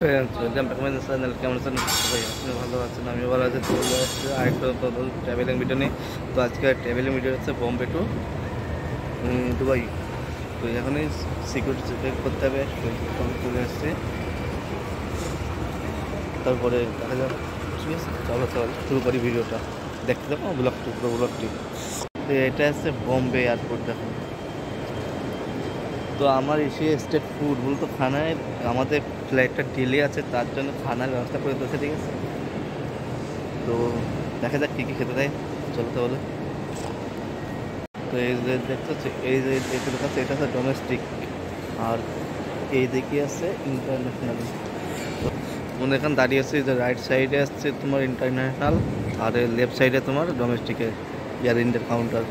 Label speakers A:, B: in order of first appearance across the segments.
A: Channel কেমন আছেন সবাই? আপনি ভালো আছেন, আমি ভালো আছি। চলে আসছে আরেকটা ট্রাভেলিং ভিডিও নিয়ে। তো আজকে ট্রাভেলিং ভিডিও হচ্ছে বোম্বে টু দুবাই। তো এখনই সিকিউরিটি চেক করতে হবে, চলে আসছে। তারপরে দেখা যাক, ঠিক আছে। চলো শুরু করি ভিডিওটা, দেখতে থাকো ব্লগটি, পুরো ব্লগটি। তো এটা হচ্ছে বোম্বে এয়ারপোর্ট, দেখো। তো আমার এসে স্টেট ফুড বলতো খানায়, আমাদের ফ্লাইটটা ডিলে আছে, তার জন্য খানার ব্যবস্থা করে দিয়েছে, ঠিক আছে। তো দেখা যাক কী কী খেতে দেয়, চলো তাহলে। তো এই যে দেখতে হচ্ছে, এই যে দেখতে দেখাচ্ছে, এটা হচ্ছে ডোমেস্টিক, আর এই দিকে আছে ইন্টারন্যাশনাল। মনে এখানে দাঁড়িয়ে আছে, যে রাইট সাইডে আসছে তোমার ইন্টারন্যাশনাল, আর লেফট সাইডে তোমার ডোমেস্টিকের এয়ার ইন্ডিয়ার কাউন্টার।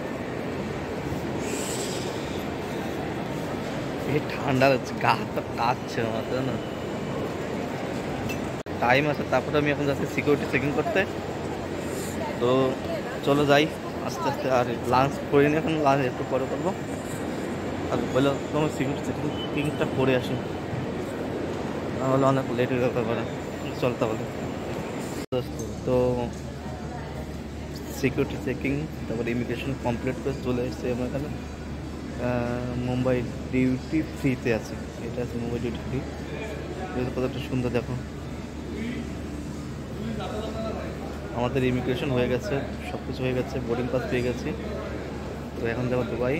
A: এই ঠান্ডা লাগছে, গা তো কাঁপছে আমার, তাই না? টাইম আছে, তারপরে আমি এখন যাচ্ছি সিকিউরিটি চেকিং করতে। তো চলো যাই আস্তে আস্তে। আর লাঞ্চ করিনি এখন, লাঞ্চ একটু পরে করবো। আর বললো তোমার সিকিউরিটি চেকিংটা করে আসি, নাহলে অনেক লেট হয়ে যেতে পারে। চলতে বলে তো সিকিউরিটি চেকিং, তারপরে ইমিগ্রেশন কমপ্লিট করে চলে এসেছি আমরা এখানে। মুম্বাই ডিউটি ফ্রিতে আছি, এটা আছে মুম্বাই ডিউটি ফ্রি। কতটা সুন্দর দেখো। আমাদের ইমিগ্রেশন হয়ে গেছে, সব কিছু হয়ে গেছে, বোর্ডিং পাস পেয়ে গেছি। তো এখন যাবো দুবাই।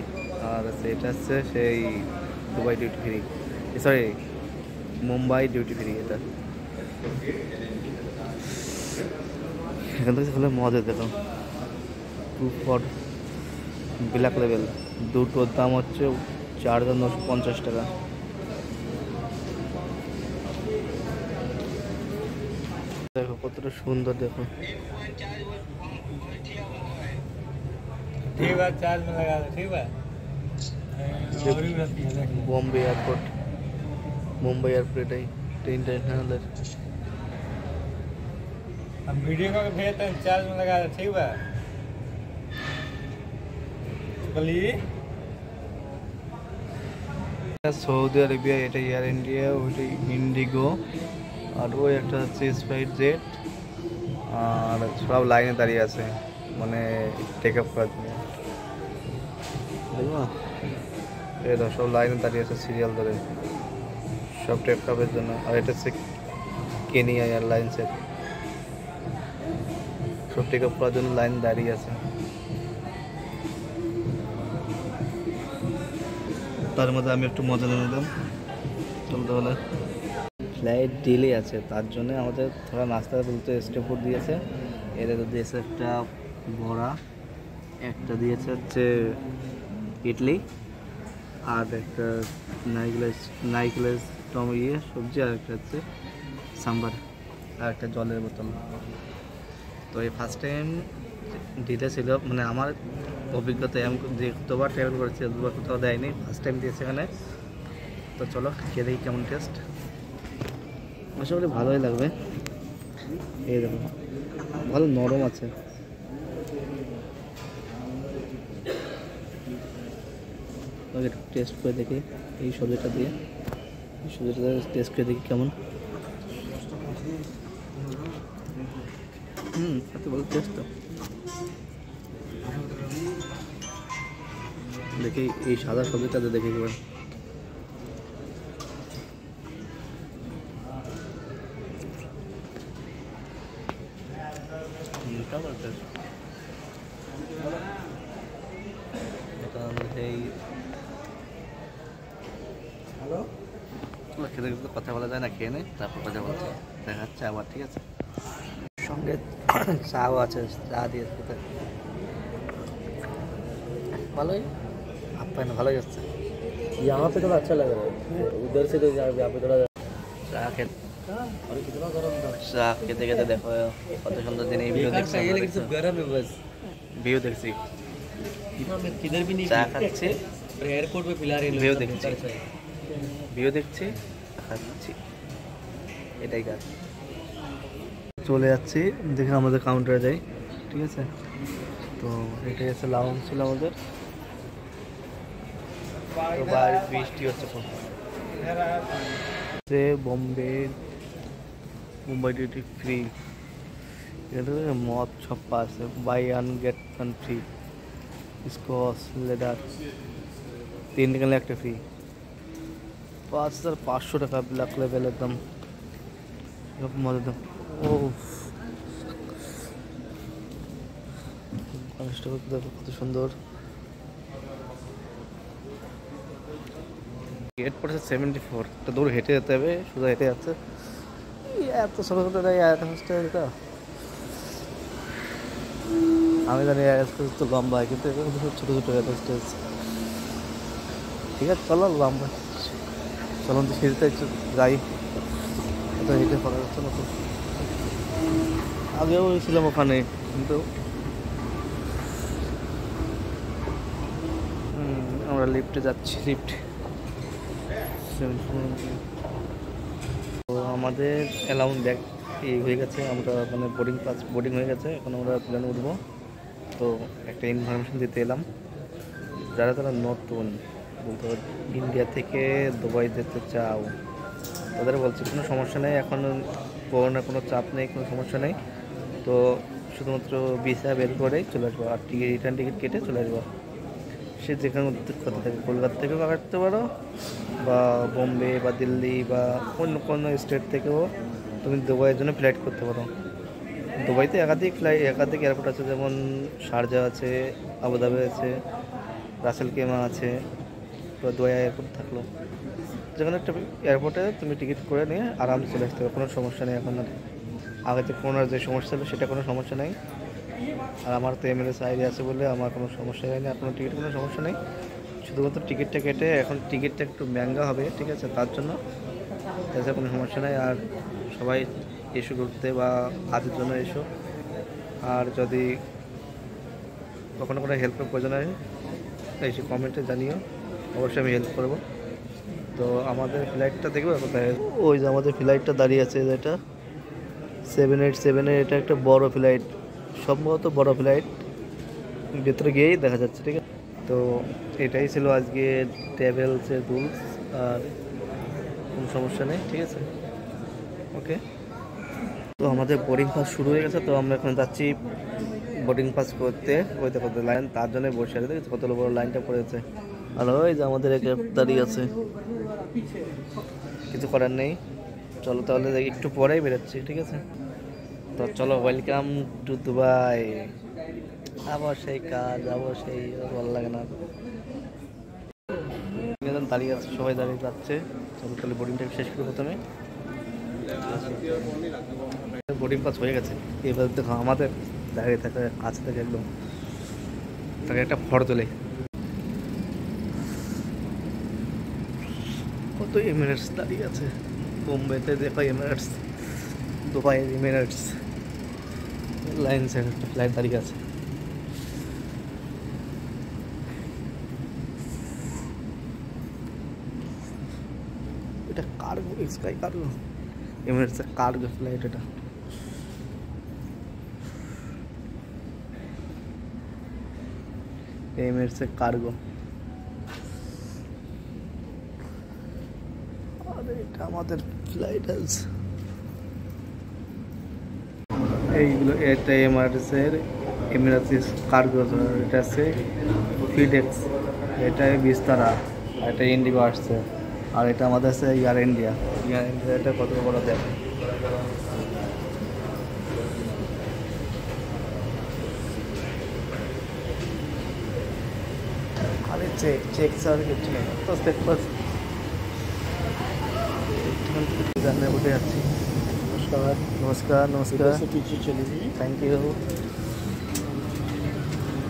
A: আর এটা হচ্ছে সেই Dubai duty free, sorry Mumbai duty free. এটা এখান থেকে হলে মজা, দেখো 2 ফর ব্ল্যাক লেভেল, দুটোর দাম হচ্ছে 4,950 টাকা। দেখো কতটা সুন্দর, দেখো। बॉम्बे एयरपोर्ट, मुंबई एयरपोर्ट एटाई इंटरनेशनल।
B: हम वीडियो को भेज तो चार्ज में लगा दे, ठीक बा? बोलिए
A: সৌদি আরবিয়া, এটা এয়ার ইন্ডিয়া, ওইটা ইন্ডিগো, আর ওই একটা হচ্ছে স্পাইস জেট। আর সব লাইনে দাঁড়িয়ে আছে, মানে টেক আপ করার জন্য, দেখো। এই তো সব লাইনে দাঁড়িয়ে আছে সিরিয়াল ধরে, সব টেক আপের জন্য। আর এটা হচ্ছে কেনিয়া এয়ারলাইন্সের, সব টেক আপ করার জন্য লাইন দাঁড়িয়ে আছে। তার মধ্যে আমি একটু মজা নিয়ে নিলাম, চলতে হলে। ফ্লাইট ডিলে আছে, তার জন্য আমাদের থোড়া নাস্তা বলতে স্টে ফুড দিয়েছে। এদের দিয়েছে একটা বড়া, একটা দিয়েছে হচ্ছে ইডলি, আর একটা নাইকলেস সবজি, আর একটা হচ্ছে সাম্বার, আর একটা জলের বোতল। তো এই ফার্স্ট টাইম ডিলে ছিল, মানে আমার অভিজ্ঞতায় আমি যতবার ট্রাভেল করেছি দুবার কোথাও দেয়নি, ফার্স্ট টাইম দিয়েছে এখানে। তো চলো খেয়ে দেখি কেমন টেস্ট, আশা করি ভালোই লাগবে। এই দেখো ভালো নরম আছে। একটু টেস্ট করে দেখি এই সবজিটা দিয়ে, এই সবজিটা টেস্ট করে দেখি কেমন। এত ভালো টেস্ট। তো দেখি এই সাদা সবজিটাতে দেখি একবার। খেতে খেতে কথা বলা যায় না, খেয়ে নেই তারপর কথা বলছে, দেখাচ্ছে আবার, ঠিক আছে। সঙ্গে চাও আছে, চা দিয়ে খেতে ভালোই, আপ্যায়ন ভালোই হচ্ছে।
B: यहाँ पे थोड़ा अच्छा लग रहा है, उधर से तो यहाँ पे थोड़ा
A: চা খেতে,
B: और कितना गरम था।
A: চা খেতে খেতে দেখো কত সুন্দর দিন। এই ভিউ দেখছি,
B: ये लेकिन सब गरम है बस।
A: ভিউ দেখছি,
B: इतना मैं किधर भी नहीं
A: চা খাচ্ছি,
B: एयरपोर्ट पे पिला रहे
A: ভিউ
B: लोग
A: দেখছি, ভিউ দেখছি, খাচ্ছি, এটাই কাজ। চলে যাচ্ছি, দেখে আমাদের কাউন্টারে যাই, ঠিক আছে। তো এটাই হচ্ছে লাউঞ্জ ছিল আমাদের। তো বাইরে বৃষ্টি হচ্ছে খুব। Bombay Mumbai duty free. এখানে মদ সব পাওয়া আছে, buy one get one free, scotch লেদার 3 গেলে একটা ফ্রি। 5500 টাকা ব্ল্যাক লেভেলের দাম, মদের দাম। ও গণেশটা দেখো কত সুন্দর। গেট পড়েছে 74, একটা দূর হেঁটে যেতে হবে, শুধু হেঁটে যাচ্ছে। এত ছোটো ছোটো এয়ার হোস্টেলটা, আমি জানি এয়ার হোস্টেল তো লম্বা হয়, কিন্তু এখানে ছোটো ছোটো এয়ার হোস্টেল। ঠিক আছে চলো লম্বা, চলুন তো সিঁড়িতে একটু যাই, তো হেঁটে পড়া যাচ্ছে না তো। আগেও ছিলাম ওখানে, কিন্তু আমরা লিফটে যাচ্ছি, লিফট। তো আমাদের অ্যালাউন্ড ব্যাগ এই হয়ে গেছে, আমরা মানে বোর্ডিং হয়ে গেছে, এখন আমরা প্লেনে উঠবো। তো একটা ইনফরমেশন দিতে এলাম, যারা তারা নতুন বলতে ইন্ডিয়া থেকে দুবাই যেতে চাও, তাদের বলছি কোনো সমস্যা নেই, এখন করোনার কোনো চাপ নেই, কোনো সমস্যা নেই। তো শুধুমাত্র ভিসা বের করেই চলে আসবো, আর রিটার্ন টিকিট কেটে চলে আসবো। সে যেখানে কোথা থেকে, কলকাতা থেকেও কাটতে পারো, বা বোম্বে বা দিল্লি বা অন্য কোনো স্টেট থেকেও তুমি দুবাইয়ের জন্য ফ্লাইট করতে পারো। দুবাইতে একাধিক এয়ারপোর্ট আছে, যেমন শারজা আছে, আবুধাবি আছে, রাসেল কেমা আছে, তো দুবাই এয়ারপোর্ট থাকলো। যেখানে একটা এয়ারপোর্টে তুমি টিকিট করে নিয়ে আরামসে চলে আসতে পারো, কোনো সমস্যা নেই। এখন আর আগে যে করোনার যে সমস্যা ছিল সেটা কোনো সমস্যা নেই। আর আমার তো এমএলএস আইডি আছে বলে আমার কোনো সমস্যা হয়নি, আপনার টিকিট কোনো সমস্যা নেই। শুধুমাত্র টিকিটটা কেটে, এখন টিকিটটা একটু মহঙ্গা হবে, ঠিক আছে, তার জন্য, তাছাড়া কোনো সমস্যা নেই। আর সবাই এসো ঘুরতে বা কাজের জন্য এসো, আর যদি কখনো কোনো হেল্পের প্রয়োজন হয় এসে কমেন্টে জানিও, অবশ্যই আমি হেল্প করবো। তো আমাদের ফ্লাইটটা দেখবে কোথায়, ওই যে আমাদের ফ্লাইটটা দাঁড়িয়ে আছে, যেটা 787 এর, এটা একটা বড় ফ্লাইট, সম্ভবত বড় ফ্লাইট, ভেতরে গিয়েই দেখা যাচ্ছে, ঠিক আছে। তো এটাই ছিল আজকে ট্রাভেলসের রুলস, আর কোনো সমস্যা নেই, ঠিক আছে, ওকে। তো আমাদের বোর্ডিং পাস শুরু হয়ে গেছে, তো আমরা এখন যাচ্ছি বোর্ডিং পাস করতে। ওই দেখো লাইন, তার জন্য বসে আছে, দেখেছি কত বড় লাইনটা পড়েছে। আর ওই যে আমাদের একটা দাঁড়িয়ে আছে, কিছু করার নেই। চলো তাহলে একটু পরেই বেরোচ্ছি, ঠিক আছে। তো চলো, ওয়েলকাম টু দুবাই। আবার সেই কাজ, আবার সেই, ভালো লাগে না। দাঁড়িয়ে আছে, সবাই দাঁড়িয়ে যাচ্ছে। চলো তাহলে বোর্ডিংটা শেষ করি প্রথমে। বোর্ডিং পাস হয়ে গেছে, এবার দেখো আমাদের দাঁড়িয়ে থাকে কাছে থেকে একদম, তাকে একটা ফটো তোলে। কত এমিরেটস দাঁড়িয়ে আছে, বোম্বেতে দেখো এমিরেটস, দুবাইয়ের এমিরেটস এয়ারলাইন্সের একটা ফ্লাইট দাঁড়িয়ে আছে। এটা কার্গো, স্কাই কার্গো, এমিরেটসের কার্গো ফ্লাইট এটা। এমিরেটসের কার্গো, আর এটা আমাদের ফ্লাইট আছে। এইগুলো, এটা এমিরেটস কার্গো, এটা আছে ফিডেক্স, এটা বিস্তারা, আর এটা ইন্ডিগো আসছে, আর এটা আমাদের আছে এয়ার ইন্ডিয়া। এটা কত বড় দেখ, আরে চেক স্যার কিছু নেই তো, জানলে বলতে যাচ্ছি। নমস্কার নমস্কার নমস্কার, থ্যাংক ইউ।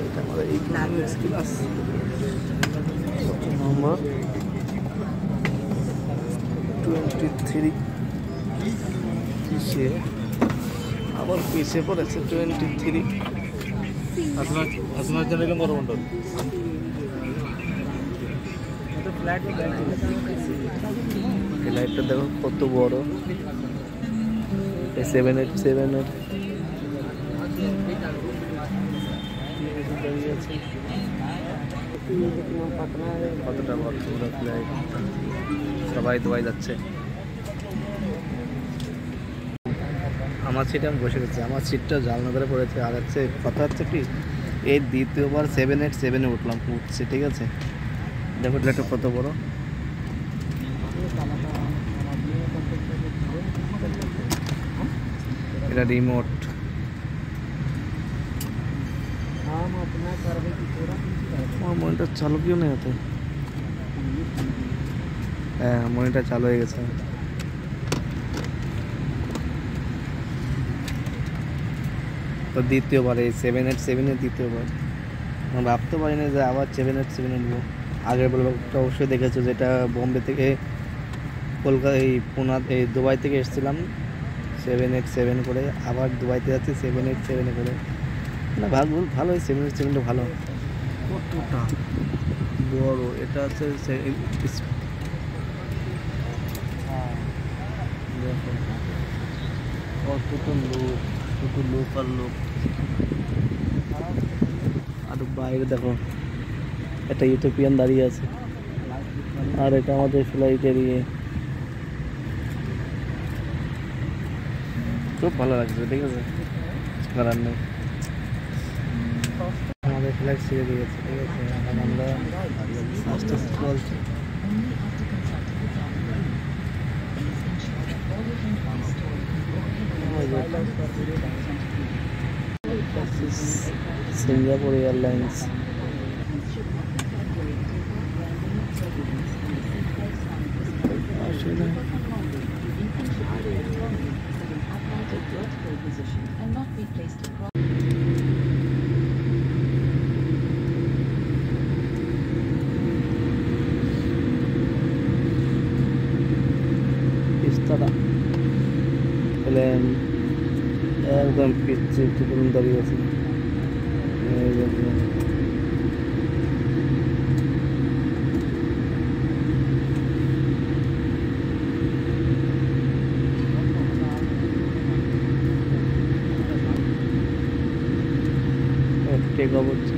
A: এটা আমাদের ইকোনমিক্স ক্লাস নম্বর 23, পিছিয়ে আবার পিছিয়ে পড়েছে 23।
B: আপনার জন্য বড় মন্ডল
A: এই লাইটটা দেখো কত বড়, 787-এর কতটা বড় ফ্লাইট, সবাই দুবাই যাচ্ছে। আমার সিটে আমি বসে গেছি, আমার সিটটা জানলা ধরে পড়েছে। আর হচ্ছে কথা হচ্ছে কি, এই দ্বিতীয়বার 787-এ উঠছি, ঠিক আছে। দেখো এটা কত বড়, এটা রিমোট। আমার মনিটর চালু কিও নেই হতে। হ্যাঁ, মনিটর চালু হয়ে গেছে। তো দ্বিতীয়বার এই 787-এর দ্বিতীয়বার। আমি ভাবতে পারি না যে আবার 787 উঠবো। আগের ব্লগটা অবশ্যই দেখেছো, যেটা বোম্বে থেকে কলকাতা এই এই দুবাই থেকে এসেছিলাম 787 করে, আবার দুবাইতে যাচ্ছি 787-এ করে। না ভালো, এই 787-টা ভালো। কতটা বড় এটা হচ্ছে কতটা লোক, শুধু লোক আর লোক। আর বাইরে দেখো একটা ইউটোপিয়ান দাঁড়িয়ে আছে, আর এটা আমাদের ফ্লাইটের ইয়ে। খুব ভালো লাগছে, ঠিক আছে, করার নেই। আমাদের ফ্লাইট ছেড়ে দিয়েছে, ঠিক আছে। এখন আমরা আস্তে আস্তে চলছি। Singapore airlines. পিস্তাটা প্লেন একদম পিচ্ছে টুকুন দাঁড়িয়ে আছে। টেক অফ হচ্ছে।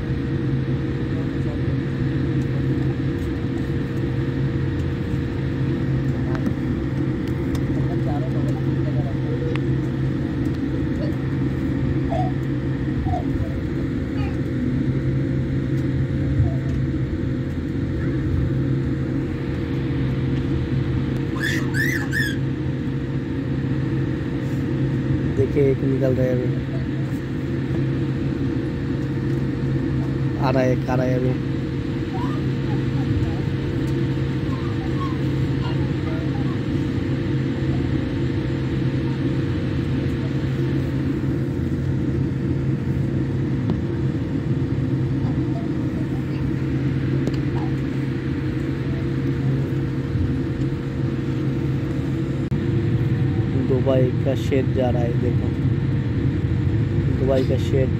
A: देखे एक निकल रहा है अभी, आ रहा है, एक आ रहा है अभी। दुबई का शेड जा रहा है, देखो दुबई का शेड,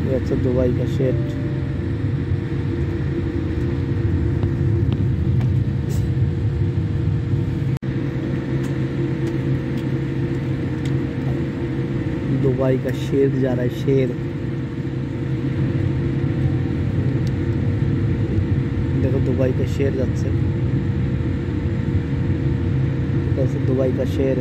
A: ये अच्छा दुबई का शेड। दुबई का शेर जा रहा है, शेर। देखो दुबई का शेर जाচ্ছে, कैसे दुबई का शेर।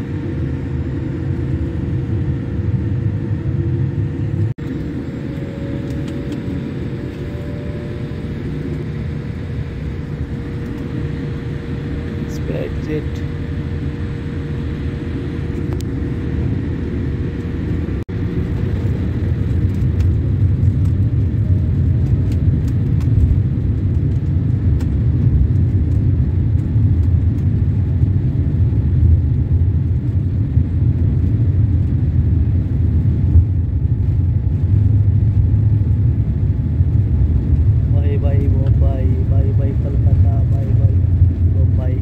A: SpiceJet bye bye Mumbai, bye bye Calcutta, bye bye Mumbai.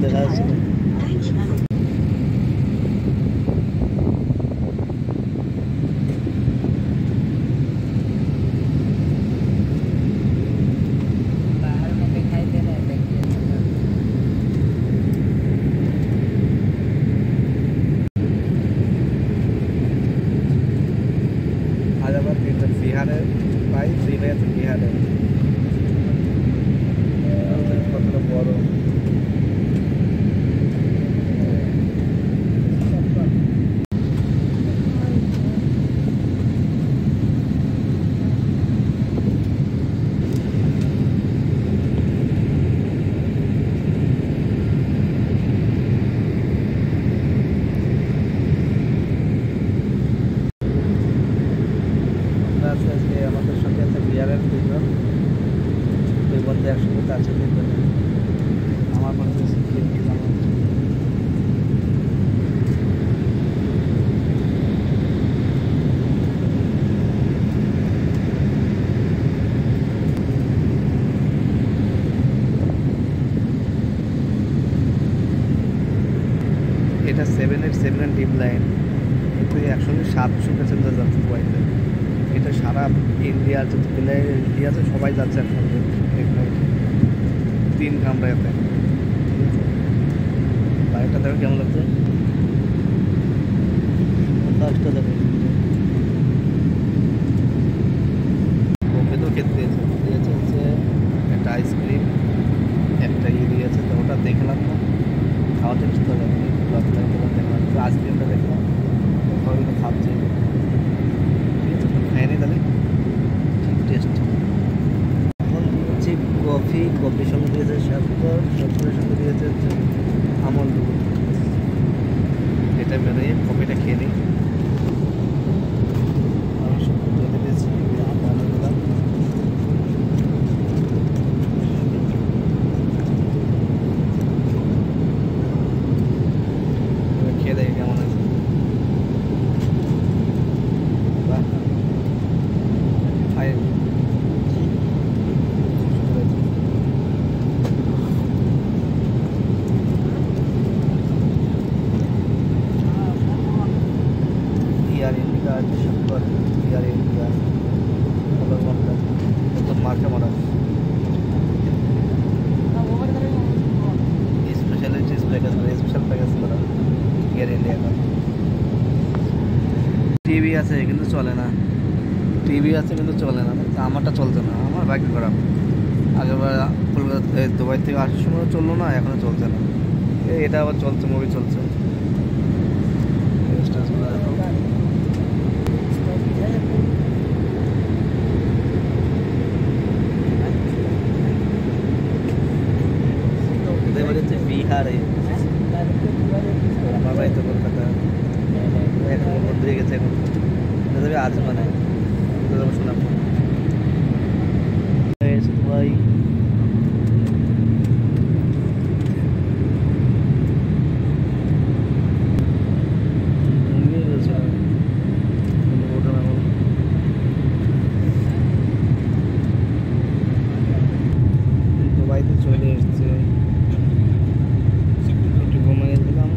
A: দেখা যাচ্ছে না। আজ আবার বিহারে প্রায় ফ্রি হয়ে আছে বিহারে কতটা বড়। আজকে আমাদের সঙ্গে আছে বিহারের দুইজন, দুই বন্ধু একসঙ্গে আছে দুইজনে। আমার মনে হচ্ছে এটা 787 ডিপ লাইন, কিন্তু একসঙ্গে 700 প্যাসেঞ্জার যাচ্ছে দুবাইতে। এটা সারা ইন্ডিয়ার যত প্লেয়ার ইন্ডিয়া আছে সবাই যাচ্ছে একসঙ্গে এক ফ্লাইটে, 3 কামরাতে। ফ্লাইটটা দেখো কেমন লাগছে, ফার্স্টটা দেখো। কফি তো খেতে দিয়েছে, দিয়েছে হচ্ছে একটা আইসক্রিম, একটা দিয়েছে, তো ওটা দেখলাম না, খাওয়াতে বুঝতে হবে দেখলাম, আইসক্রিমটা দেখলাম সবাই তো খাচ্ছে। ঠিক আছে, খাই নি তাহলে ঠিক টেস্ট। এখন হচ্ছে কফির সঙ্গে দিয়েছে সত্তরের সঙ্গে দিয়েছে হচ্ছে আমল দুধ। এটা বেরোয় কফিটা খেয়ে নিই। আমি সত্তর দিয়ে দিয়েছি দিলাম। খেয়ে দেখে কেমন আছে। ইয়ার ইন্ডিয়া আছে সত্তর, ইয়ার ইন্ডিয়া প্রথম মার্কে মারা স্পেশাল প্যাকেজ করা ইয়ার ইন্ডিয়া। টিভি আছে কিন্তু চলে না, টিভি আছে কিন্তু চলে না, আমারটা চলছে না, আমার ভাগ্য খারাপ। আগেবার কলকাতা দুবাই থেকে আসার সময় চললো না, এখনও চলছে না। এটা আবার চলছে, মুভি চলছে। বিহারে আমার বাড়ি তো কলকাতা, এখন বন্ধু হয়ে গেছে। এখন আজ মানে শোনাম ভাই। দুবাইতে চলে এসছে, একটু ঘুমিয়ে দিলাম।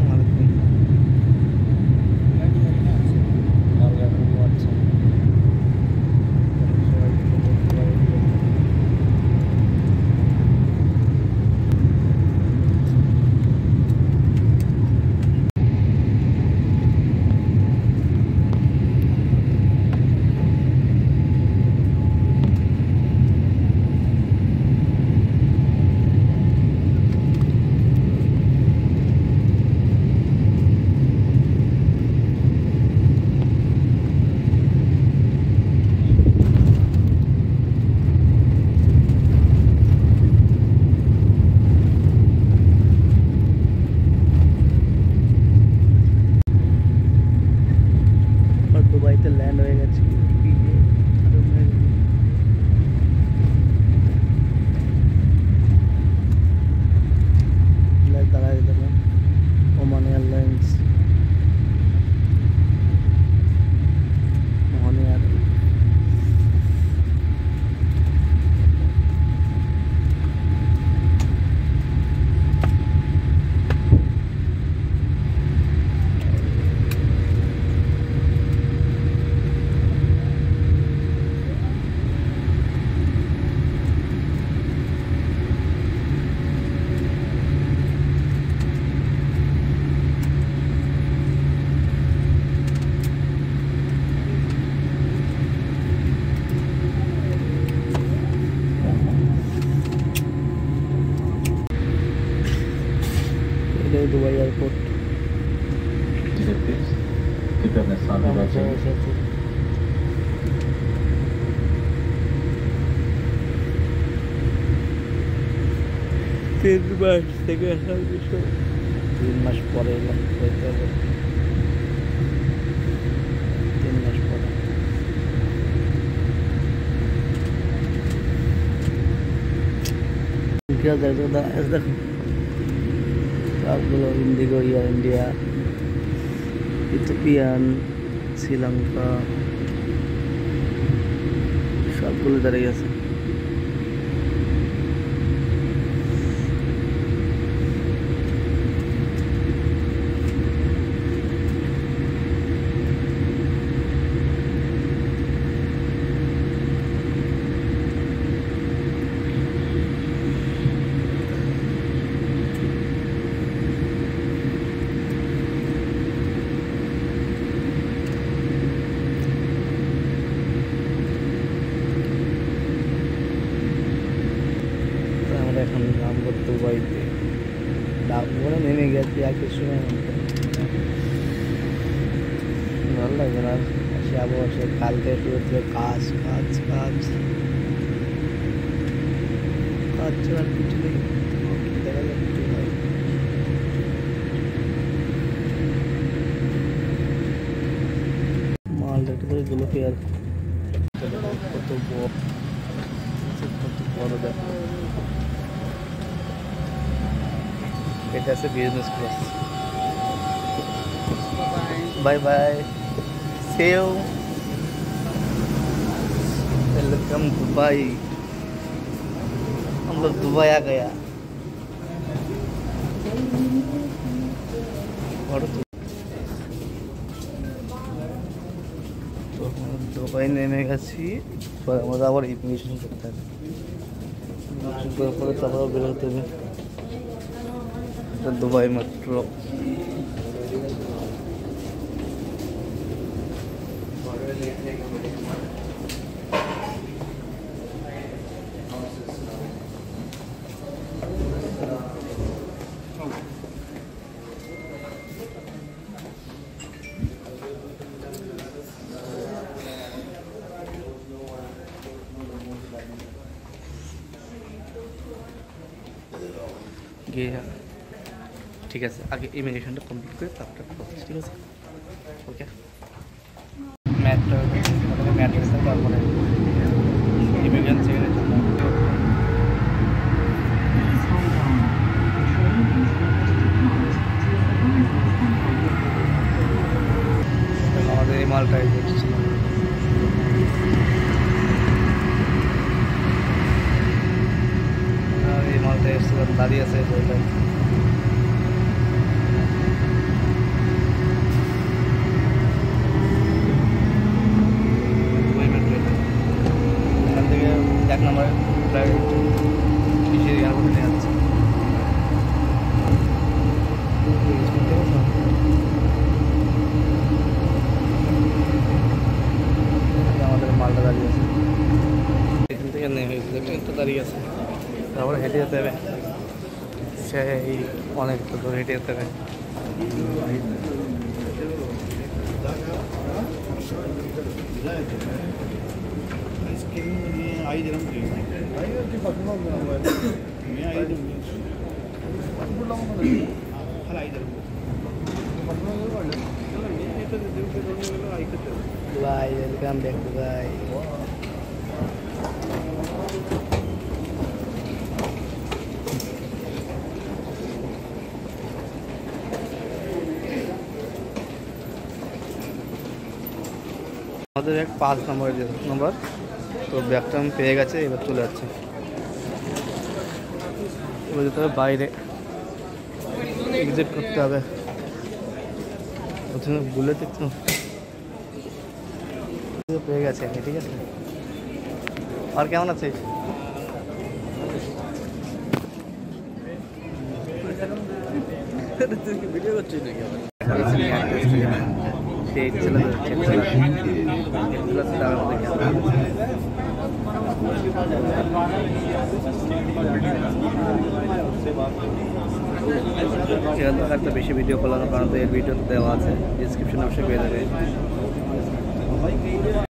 A: Dubai airport. তিন মাস পরে এলাম, 3 মাস পরে। দেখো সবগুলো Indigo, air India, Ethiopian, Sri Lanka সবগুলো দাঁড়িয়ে গেছে। আমরা এখন নামবো দুবাইতে, বলে নেমে গেছি আর কিছু সময় মধ্যে। ভালো লাগবে না সে আবহাওয়া, সে কালকে শুরু হচ্ছে কাজ কাজ কাজ কাজ ছাড়া কিছু নেই। দেখা যাক কি হয়। মাল দেখতে পারি গুলোকে আর কত বড় দেখো। এটা আছে business class. Bye bye, see you, welcome Dubai. हम लोग दुबई आ गया। और तो दुबई নেমে গেছি, আমাদের আবার ইমিগ্রেশন করতে হবে। পরে তারপর বেরোতে হবে। Dubai metro. গিয়ে ঠিক আছে, আগে ইমিগ্রেশনটা কমপ্লিট করে তারপরে ঠিক আছে। ওকে, ম্যাট্রো ম্যাট্রো তারপরে ইমিগ্রেশন সেখানে আমাদের এই মালটাই দেখছিল। এই মালটা এসেছিলাম, দাঁড়িয়ে আছে ওইটাই। এখান থেকে 1 নম্বর ফ্লাইট কিসের এয়ারপোর্টে নিয়ে যাচ্ছে। আমাদের মালটা দাঁড়িয়ে আছে, এখান থেকে নেমে ট্রেনটা দাঁড়িয়ে আছে। তারপরে হেঁটে যেতে হবে, সেই অনেক দূর হেঁটে যেতে হবে। Bye, welcome back to Dubai. আমাদের এক 5 নম্বর তো ব্যাগটা আমি পেয়ে গেছে, এবার চলে যাচ্ছে। এবার যেতে হবে বাইরে, এক্সিট করতে হবে। প্রথমে বলে দেখতে পেয়ে গেছে আমি, ঠিক আছে। আর কেমন আছে? ভিডিও করছিস নাকি? সেই ছেলে এখান থেকে একটা বেশি ভিডিও করলাম, কারণ তো এর ভিডিও দেওয়া আছে, ডিসক্রিপশনে অবশ্যই পেয়ে যাবে।